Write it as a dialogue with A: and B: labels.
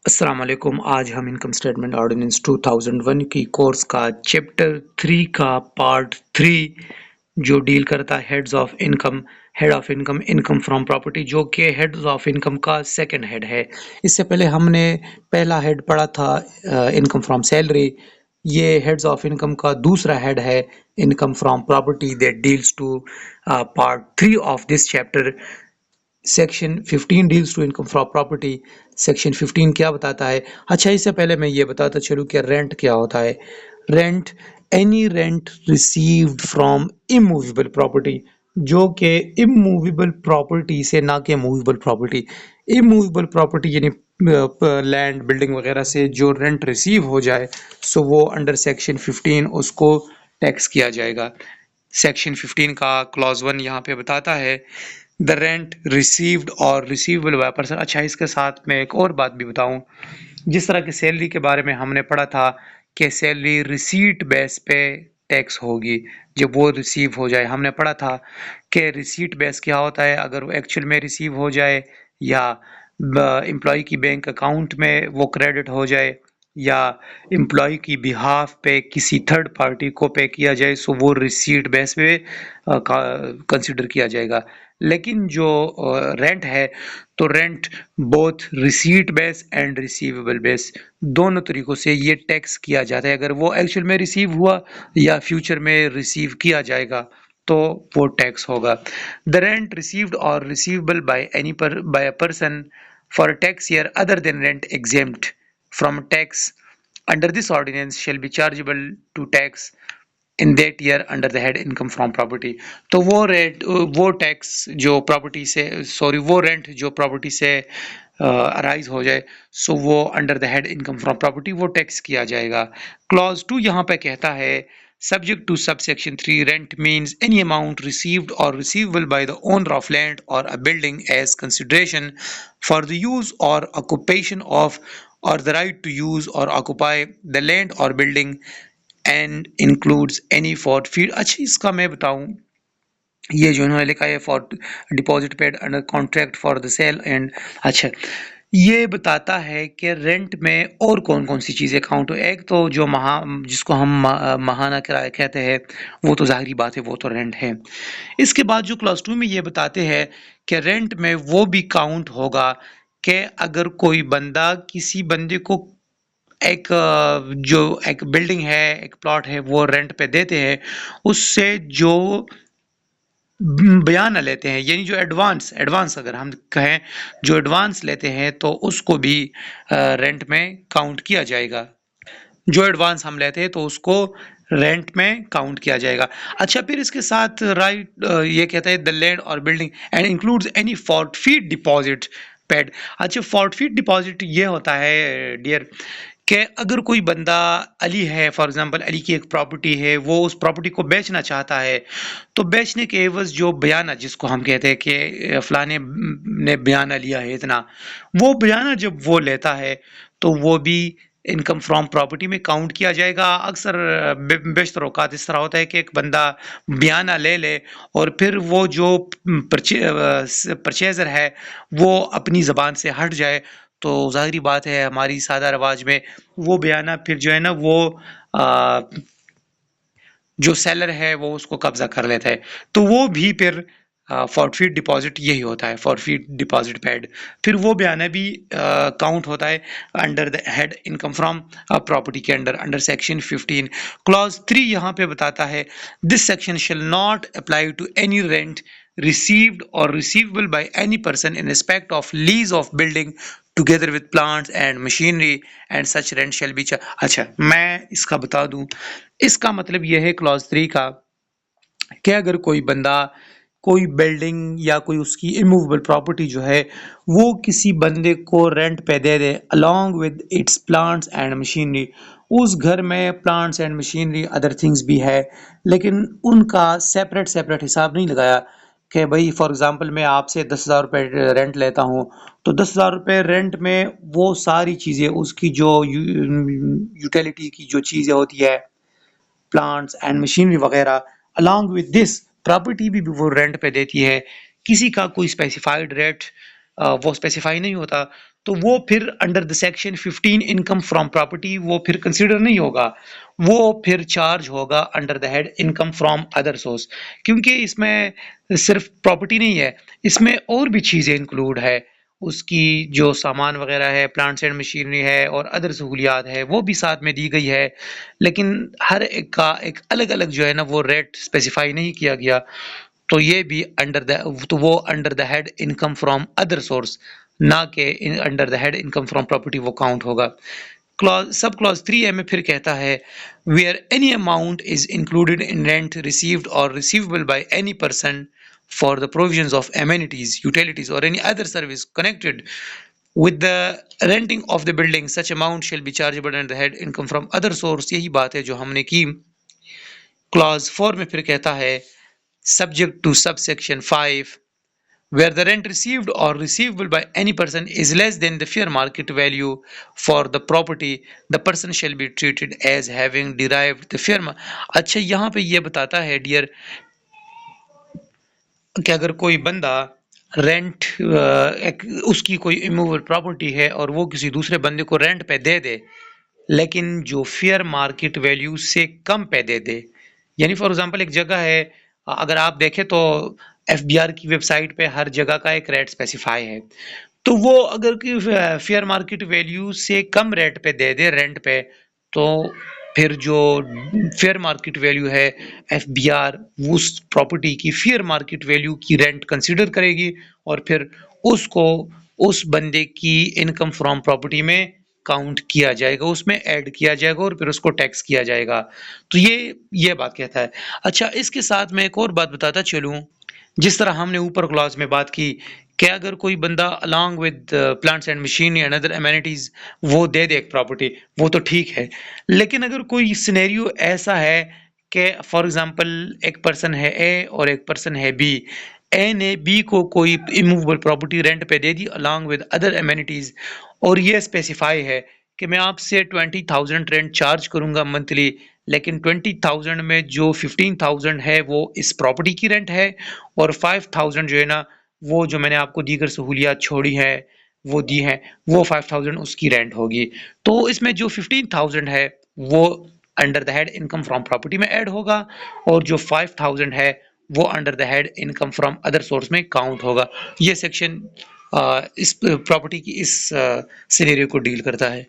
A: अस्सलाम वालेकुम। आज हम इनकम स्टेटमेंट ऑर्डिनेंस 2001 की कोर्स का चैप्टर 3 का पार्ट 3 जो डील करता है head of income income from property, जो कि हेड्स ऑफ इनकम का सेकंड हेड है। इससे पहले हमने पहला हेड पढ़ा था इनकम फ्रॉम सैलरी। ये हेड्स ऑफ इनकम का दूसरा हेड है income from property that deals to part 3 of this chapter. Section 15 deals to income from property. Section 15 क्या बताता है? अच्छा, इससे पहले मैं ये बताता चलूँ कि रेंट क्या होता है। Rent, any rent received from immovable property, जो कि इमूवेबल प्रॉपर्टी से, ना कि मूवेबल प्रॉपर्टी। इमूवेबल प्रॉपर्टी यानी लैंड बिल्डिंग वगैरह से जो रेंट रिसीव हो जाए, सो वो अंडर सेक्शन 15 उसको टैक्स किया जाएगा। सेक्शन 15 का क्लॉज 1 यहाँ पे बताता है द रेंट रिसीव्ड और रिसीवेबल बाय पर्सन। अच्छा, इसके साथ मैं एक और बात भी बताऊं। जिस तरह की सैलरी के बारे में हमने पढ़ा था कि सैलरी रिसीट बेस पे टैक्स होगी जब वो रिसीव हो जाए। हमने पढ़ा था कि रिसीट बेस क्या होता है, अगर वो एक्चुअल में रिसीव हो जाए या एम्प्लॉय की बैंक अकाउंट में वो क्रेडिट हो जाए या एम्प्लॉय की बिहाफ पे किसी थर्ड पार्टी को पे किया जाए, सो वो रिसीट बेस पे कंसिडर किया जाएगा। लेकिन जो रेंट है, तो rent both receipt base and receivable base दोनों तरीकों से ये टैक्स किया जाता है। अगर वो एक्चुअल में रिसीव हुआ या फ्यूचर में रिसीव किया जाएगा तो वो टैक्स होगा। द रेंट रिसीव्ड और receivable by a person for tax year other than rent exempt from tax under this ordinance shall be chargeable to tax in that year under the head income from property. तो वो tax जो property से, sorry, वो rent जो property से arise हो जाए, सो वो under the head income from property वो टैक्स किया जाएगा। क्लॉज 2 यहाँ पे कहता है subject to subsection 3 rent means any amount received or receivable by the owner of land or a building as consideration for the use or occupation of or the right to use or occupy the land or building and includes any forfeit. अच्छा, इसका मैं बताऊं, ये जो इन्होंने लिखा है for deposit paid under contract for the sale and, अच्छा, ये बताता है कि रेंट में और कौन कौन सी चीज़ें काउंट हो। एक तो जो जिसको हम माहाना किराया कहते हैं, वो तो जाहिर बात है, वो तो रेंट है। इसके बाद जो क्लास 2 में ये बताते हैं कि रेंट में वो भी काउंट होगा कि अगर कोई बंदा किसी बंदे को जो एक बिल्डिंग है, एक प्लॉट है, वो रेंट पे देते हैं, उससे जो बयाना लेते हैं, यानी जो एडवांस एडवांस अगर हम कहें, जो एडवांस लेते हैं तो उसको भी रेंट में काउंट किया जाएगा। जो एडवांस हम लेते हैं तो उसको रेंट में काउंट किया जाएगा। अच्छा, फिर इसके साथ राइट ये कहता है द लैंड और building and includes any forfeit deposit paid. अच्छा, फॉरफीट डिपॉजिट ये होता है डियर कि अगर कोई बंदा, अली है फॉर एग्जांपल, अली की एक प्रॉपर्टी है, वो उस प्रॉपर्टी को बेचना चाहता है, तो बेचने के एवज जो बयाना, जिसको हम कहते हैं कि फलाने ने बयाना लिया है इतना, वो बयाना जब वो लेता है तो वो भी इनकम फ्रॉम प्रॉपर्टी में काउंट किया जाएगा। अक्सर बेशतर औकात इस तरह होता है कि एक बंदा बयाना ले ले और फिर वो जो परचेजर है वो अपनी ज़बान से हट जाए, तो ज़ाहिरी बात है हमारी सादा रवाज में वो बयाना फिर जो है ना, वो आ, जो सेलर है वो उसको कब्जा कर लेता है। तो वो भी फिर फॉरफीट डिपॉजिट यही होता है, फॉरफीट डिपॉजिट पेड। फिर वो बयाना भी काउंट होता है under the head income from property के अंडर, अंडर सेक्शन 15। क्लॉज 3 यहाँ पे बताता है this section shall not apply to any rent received or receivable by any person in respect of lease of building together with plants and machinery and such rent shall be अच्छा, मैं इसका बता दूं, इसका मतलब यह है क्लॉज 3 का कि अगर कोई बंदा कोई बिल्डिंग या कोई उसकी इमूवेबल प्रॉपर्टी जो है वो किसी बंदे को रेंट पे दे दे along with its plants and machinery, उस घर में plants and machinery other things भी है, लेकिन उनका सेपरेट सेपरेट हिसाब नहीं लगाया कि भाई फॉर एग्जांपल मैं आपसे 10,000 रुपये रेंट लेता हूँ, तो 10,000 रुपये रेंट में वो सारी चीज़ें, उसकी जो यूटिलिटी की जो चीज़ें होती है, प्लांट्स एंड मशीनरी वगैरह, अलॉन्ग विद दिस प्रॉपर्टी भी वो रेंट पे देती है। किसी का कोई स्पेसिफाइड रेट वो स्पेसिफाई नहीं होता, तो वो फिर under the section 15 income from property वो फिर कंसीडर नहीं होगा, वो फिर चार्ज होगा under the head income from other source, क्योंकि इसमें सिर्फ प्रॉपर्टी नहीं है, इसमें और भी चीज़ें इंक्लूड है, उसकी जो सामान वगैरह है, प्लांट्स एंड मशीनरी है और अदर सहूलियात है वो भी साथ में दी गई है, लेकिन हर एक का एक अलग अलग जो है ना वो रेट स्पेसिफाई नहीं किया गया। तो ये भी वो under the head income from other source, ना के under the head income from property वो काउंट होगा। सब क्लॉज 3A में फिर कहता है where any amount is included in rent received और receivable by any person for the provisions of amenities, utilities or any other service connected with the renting of the building, such amount shall be chargeable under the head income from other source। यही बात है जो हमने की। Clause 4 में फिर कहता है subject to subsection 5 where the rent received or receivable by any person is less than the fair market value for the property, the person shall be treated as having derived the fair। अच्छा यहाँ पे ये बताता है dear कि अगर कोई बंदा रेंट उसकी कोई इमूवेबल प्रॉपर्टी है और वो किसी दूसरे बंदे को रेंट पे दे दे, लेकिन जो फेयर मार्केट वैल्यू से कम पे दे दे, यानी फॉर एग्जांपल एक जगह है, अगर आप देखें तो एफबीआर की वेबसाइट पे हर जगह का एक रेट स्पेसिफाई है, तो वो अगर कि फेयर मार्केट वैल्यू से कम रेट पे दे दे रेंट पे, तो फिर जो फेयर मार्केट वैल्यू है एफबीआर उस प्रॉपर्टी की फेयर मार्केट वैल्यू की रेंट कंसीडर करेगी और फिर उसको उस बंदे की इनकम फ्रॉम प्रॉपर्टी में काउंट किया जाएगा, उसमें ऐड किया जाएगा और फिर उसको टैक्स किया जाएगा। तो ये बात कहता है। अच्छा, इसके साथ मैं एक और बात बताता चलूं, जिस तरह हमने ऊपर क्लॉज में बात की कि अगर कोई बंदा along with plants and machinery and other amenities वो दे दे एक प्रॉपर्टी, वो तो ठीक है, लेकिन अगर कोई सिनेरियो ऐसा है कि फॉर एग्जांपल एक पर्सन है ए और एक पर्सन है बी, ए ने बी को कोई इमूवेबल प्रॉपर्टी रेंट पे दे दी अलॉन्ग विद अदर एमेनिटीज, और ये स्पेसिफाई है कि मैं आपसे 20,000 रेंट चार्ज करूंगा मंथली, लेकिन 20,000 में जो 15,000 है वो इस प्रॉपर्टी की रेंट है और 5,000 जो है ना वो जो मैंने आपको दीगर सहूलियात छोड़ी है वो दी है, वो 5,000 उसकी रेंट होगी। तो इसमें जो 15,000 है वो under the head income from property में ऐड होगा और जो 5,000 है वो under the head income from other source में काउंट होगा। ये सेक्शन इस प्रॉपर्टी की इस सिनेरियो को डील करता है।